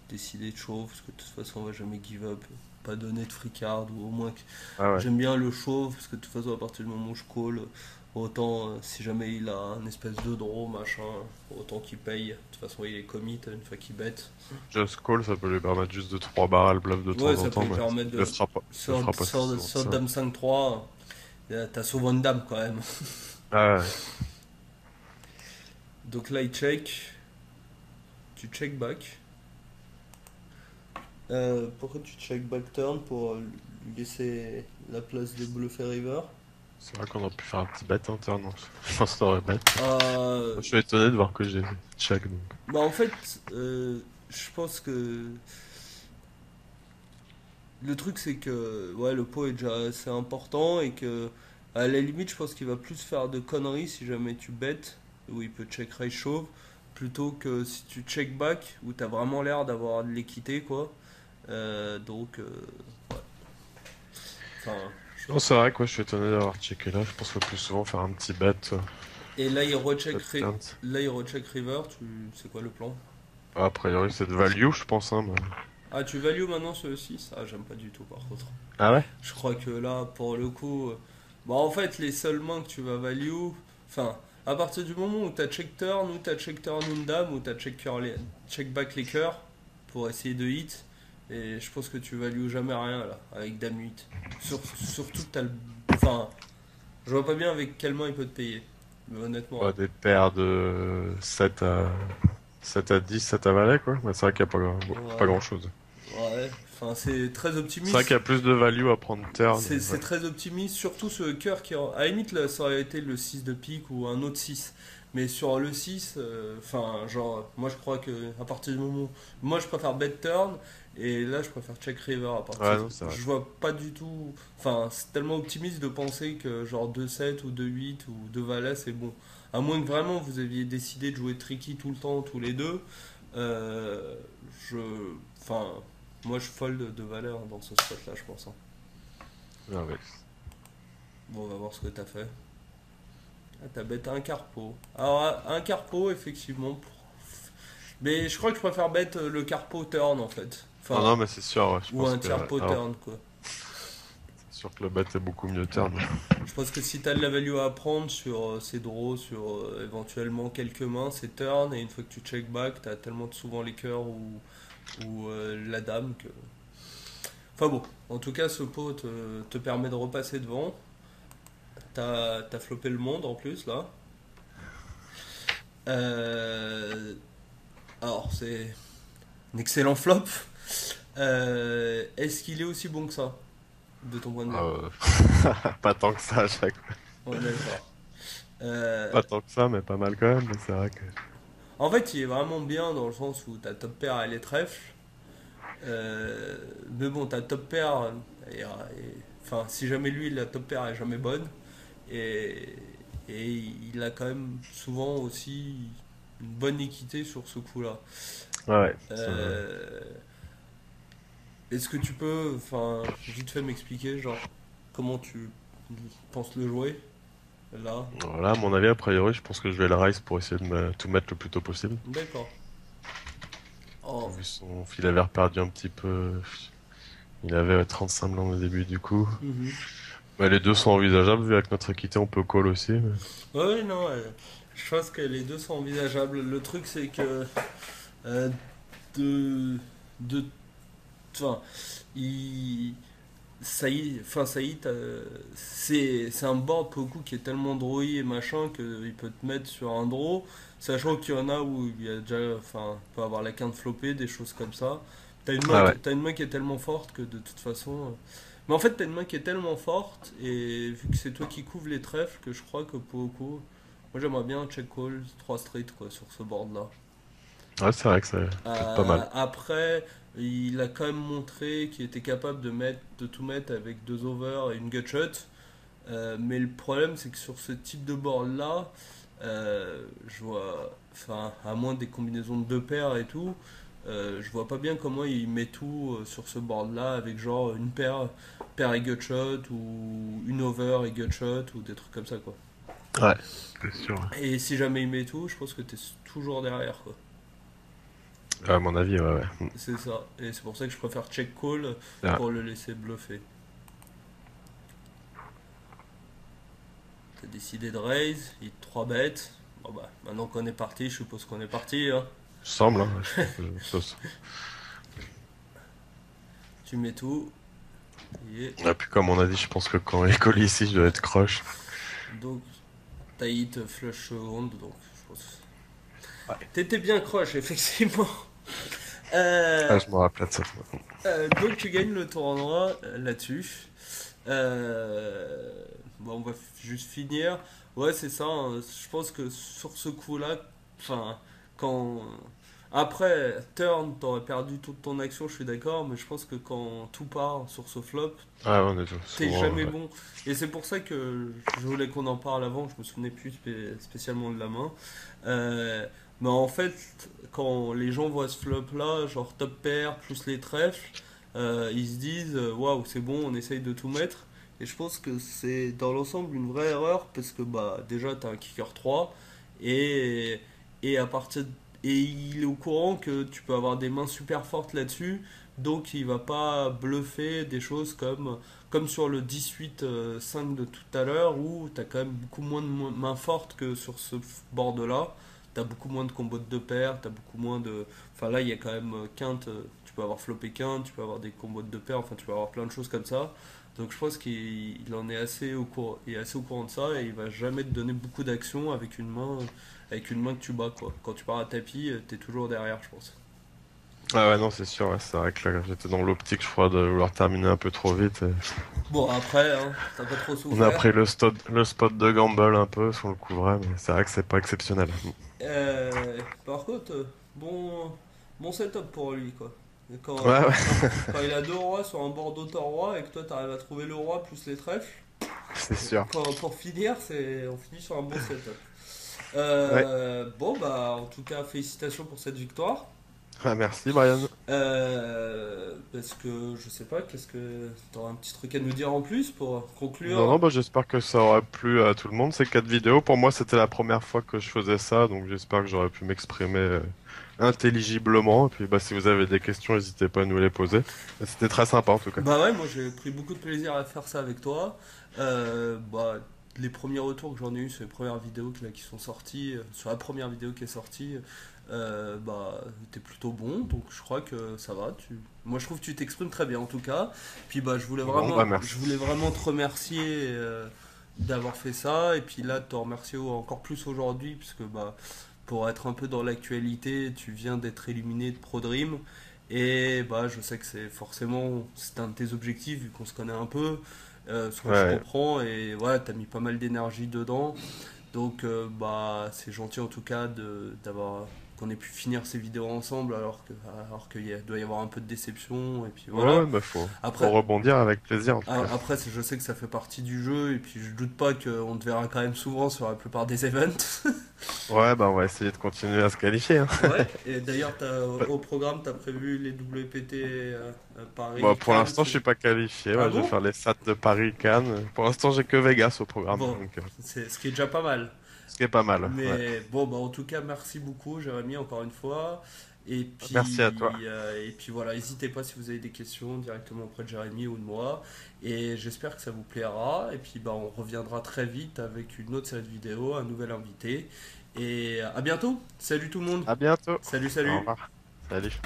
décider de chauve parce que de toute façon, on va jamais give up. Pas donner de free card ou au moins que Ah ouais. j'aime bien le chauve parce que de toute façon, à partir du moment où je call, autant si jamais il a un espèce de draw, machin, autant qu'il paye. De toute façon, il est commit une fois qu'il bet. Just call, ça peut lui permettre juste de 3 barrels bluff de Ouais, temps en ça peut temps, lui mais permettre il le de. fera pas. Il le Sur, fera pas si sur, souvent que sur ça. Dame 5-3, t'as souvent une dame quand même. Ah ouais. Donc là, il check. Tu check back. Pourquoi tu check back turn pour lui laisser la place de bluffer river? C'est vrai qu'on aurait pu faire un petit bet en turn, non? Je pense que t'aurais bet. Euh, Je suis étonné de voir que j'ai check, donc. Bah en fait, je pense que le truc c'est que ouais, le pot est déjà assez important et que à la limite, je pense qu'il va plus faire de conneries si jamais tu bêtes où il peut check raise chauve plutôt que si tu check back où t'as vraiment l'air d'avoir de l'équité quoi. Donc enfin Non, c'est vrai, quoi, je suis étonné d'avoir checké là. Je pense qu'il faut plus souvent faire un petit bet. et là il recheck Bet turn. là il recheck river, c'est quoi le plan? A priori, c'est de value, je pense, hein. Ah, tu value maintenant ce 6? Ah, j'aime pas du tout par contre. Ah ouais? Je crois que là, pour le coup. Bah, en fait, les seules mains que tu vas value. Enfin, à partir du moment où t'as check turn, ou t'as check turn une dame, ou t'as check back les cœurs pour essayer de hit. Et je pense que tu values jamais rien là, avec dame 8. Surtout que t'as le. Enfin, je vois pas bien avec quelle main il peut te payer. Mais honnêtement, Bah, hein. des paires de 7 à 10, 7 à valet, quoi. Bah, c'est vrai qu'il n'y a pas Ouais, grand-chose. ouais. Enfin, c'est très C'est vrai qu'il optimiste. y a plus de value à prendre turn. C'est Ouais. très optimiste, surtout ce cœur qui. À la limite, là, ça aurait été le 6 de pique ou un autre 6. Mais sur le 6, enfin, genre, moi je crois que à partir du moment. Moi je préfère bet turn, et là je préfère check river à Ouais, partir. non, c'est vrai. Je vois pas du tout. Enfin, c'est tellement optimiste de penser que genre 2-7 ou 2-8 ou 2 valet c'est bon. À moins que vraiment vous aviez décidé de jouer tricky tout le temps, tous les deux. euh, je. Enfin, moi je fold de valet hein, dans ce spot là, je pense, hein. Ah ouais. Bon, on va voir ce que t'as fait. Ah, t'as bête un carpo. Alors, un carpo, effectivement. Mais je crois que je préfère bête le carpo turn en fait. Non, Enfin, non, mais c'est sûr, ouais. Je ou pense un que, tierpo alors, turn quoi. c'est sûr que le bet est beaucoup mieux turn. Je pense que si t'as de la value à prendre sur ces draws, sur éventuellement quelques mains, c'est turn. Et une fois que tu check back, t'as tellement souvent les cœurs ou la dame que. Enfin bon, en tout cas, ce pot te permet de repasser devant. T'as floppé le monde en plus là. Euh, alors, c'est un excellent flop. Est-ce qu'il est aussi bon que ça, de ton point de vue? Euh, pas tant que ça à chaque fois. On est d'accord. Euh, Pas tant que ça, mais pas mal quand même. Mais c'est vrai que. En fait, il est vraiment bien dans le sens où ta top pair elle est trèfle. Mais bon, ta top pair, enfin, si jamais lui, la top pair est jamais bonne. Et, et il a quand même souvent aussi une bonne équité sur ce coup-là. Ouais, ouais. Euh, Est-ce que tu peux, enfin, vite fait m'expliquer, genre, comment tu penses le jouer là? Voilà, à mon avis, a priori, je pense que je vais le Rise pour essayer de tout mettre le plus tôt possible. D'accord. Oh. Vu son fil avait perdu un petit peu. Il avait 35 blancs au début du coup. Mhm. Bah, les deux sont envisageables, vu avec notre équité on peut call aussi. Ouais, non, je pense que les deux sont envisageables. Le truc, c'est que euh, de, de, enfin, il, Saïd, c'est un board pour le coup qui est tellement drawy et machin qu'il peut te mettre sur un draw, sachant qu'il y en a où il y a déjà, enfin, peut avoir la quinte floppée, des choses comme ça. Ah ouais. T'as une main qui est tellement forte que de toute façon. Mais en fait, t'as une main qui est tellement forte et vu que c'est toi qui couvres les trèfles, que je crois que pour le coup, moi j'aimerais bien check call 3 straight quoi sur ce board là. Ouais, c'est vrai que ça peut être pas mal. Après, il a quand même montré qu'il était capable de tout mettre avec deux overs et une gutshot. Mais le problème, c'est que sur ce type de board là, je vois, enfin, à moins des combinaisons de deux paires et tout, je vois pas bien comment il met tout sur ce board là avec genre une paire et gutshot ou une over et gutshot ou des trucs comme ça quoi. Ouais, c'est sûr. Et si jamais il met tout, je pense que t'es toujours derrière quoi. À mon avis, ouais, ouais. C'est ça. Et c'est pour ça que je préfère check call Ah, pour le laisser bluffer. T'as décidé de raise, il te 3 bêtes. Bon bah, maintenant qu'on est parti, je suppose qu'on est parti. Hein. semble, hein. Tu mets tout. Et Et puis comme on a dit, je pense que quand il colle ici, je dois être crush. donc, t'as hit flush seconde, donc je pense. Ouais. T'étais bien crush, effectivement. Ah, Euh, je me rappelle de ça. donc tu gagnes le tournoi là-dessus. Bon, on va juste finir. Ouais, c'est ça. Hein. Je pense que sur ce coup-là, enfin, quand. Après, turn, t'aurais perdu toute ton action, je suis d'accord, mais je pense que quand tout part sur ce flop, Ah, on est t'es souvent. jamais bon. Et c'est pour ça que je voulais qu'on en parle avant, je me souvenais plus spécialement de la main. Euh, mais en fait, quand les gens voient ce flop-là, genre top pair plus les trèfles, ils se disent waouh, c'est bon, on essaye de tout mettre. Et je pense que c'est dans l'ensemble une vraie erreur parce que bah déjà t'as un kicker 3 et, et à partir et il est au courant que tu peux avoir des mains super fortes là-dessus, donc il va pas bluffer des choses comme sur le 18-5 de tout à l'heure où tu as quand même beaucoup moins de mains fortes que sur ce board là. Tu as beaucoup moins de combos de deux paires, tu as beaucoup moins de. Enfin là, il y a quand même quinte, tu peux avoir flopé quinte, tu peux avoir des combos de deux paires, enfin tu peux avoir plein de choses comme ça. Donc je pense qu'il en est assez il est assez au courant de ça et il va jamais te donner beaucoup d'actions avec une main que tu bats quoi. Quand tu pars à tapis, tu es toujours derrière, je pense. Ah ouais, non, c'est sûr. Ouais, c'est vrai que là, j'étais dans l'optique, je crois, de vouloir terminer un peu trop vite. Bon après, hein, t'as pas trop On a souffert. pris le spot de gamble un peu, si on le couvrait, mais c'est vrai que c'est pas exceptionnel. Par contre, bon setup pour lui, quoi. Et Ouais, ouais, quand il a deux rois sur un board d'auto-roi et que toi t'arrives à trouver le roi plus les trèfles, c'est sûr. pour finir, on finit sur un bon setup. Ouais. Bon, bah, en tout cas, félicitations pour cette victoire. Ah, merci, Brian. Parce que je sais pas, qu'est-ce que t'auras un petit truc à nous dire en plus pour Non, non, conclure? bah, j'espère que ça aura plu à tout le monde, ces 4 vidéos. Pour moi, c'était la première fois que je faisais ça, donc j'espère que j'aurai pu m'exprimer intelligiblement. Et puis, bah, si vous avez des questions, n'hésitez pas à nous les poser. Et c'était très sympa, en tout cas. Bah ouais, moi j'ai pris beaucoup de plaisir à faire ça avec toi. Bah, les premiers retours que j'en ai eu sur les premières vidéos qui sont sorties, sur la première vidéo qui est sortie, bah t'es plutôt bon, donc je crois que ça va. Moi je trouve que tu t'exprimes très bien en tout cas. Puis bah Bon, bah, je merci. voulais vraiment te remercier d'avoir fait ça et puis là te remercier encore plus aujourd'hui puisque bah pour être un peu dans l'actualité, tu viens d'être éliminé de Pro Dream. Et bah, je sais que c'est un de tes objectifs vu qu'on se connaît un peu, ce que je Ouais. comprends. Et voilà, t'as mis pas mal d'énergie dedans. Donc, bah, c'est gentil en tout cas d'avoir qu'on ait pu finir ces vidéos ensemble alors doit y avoir un peu de déception. Et puis Ouais, voilà. ouais, bah, faut Après, rebondir avec plaisir, en tout cas. après, je sais que ça fait partie du jeu. Et puis, je doute pas qu'on te verra quand même souvent sur la plupart des events. Ouais, bah on va essayer de continuer à se qualifier, hein. Ouais, et d'ailleurs, au programme, tu as prévu les WPT Bon, Paris, pour Cannes. l'instant, je suis pas qualifié. Ah Ouais, je vais bon? faire les SAT de Paris, Cannes. Pour l'instant, j'ai que Vegas au programme, Bon, donc c'est ce qui est déjà pas mal. ce qui est pas mal. Ouais. Mais bon, bah, en tout cas, merci beaucoup, Jérémy, encore une fois. Merci à toi. Et puis voilà, n'hésitez pas si vous avez des questions directement auprès de Jérémy ou de moi. Et j'espère que ça vous plaira. Et puis bah, on reviendra très vite avec une autre série de vidéos, un nouvel invité. Et à bientôt. Salut tout le monde. À bientôt. Salut, Au salut. revoir. Salut.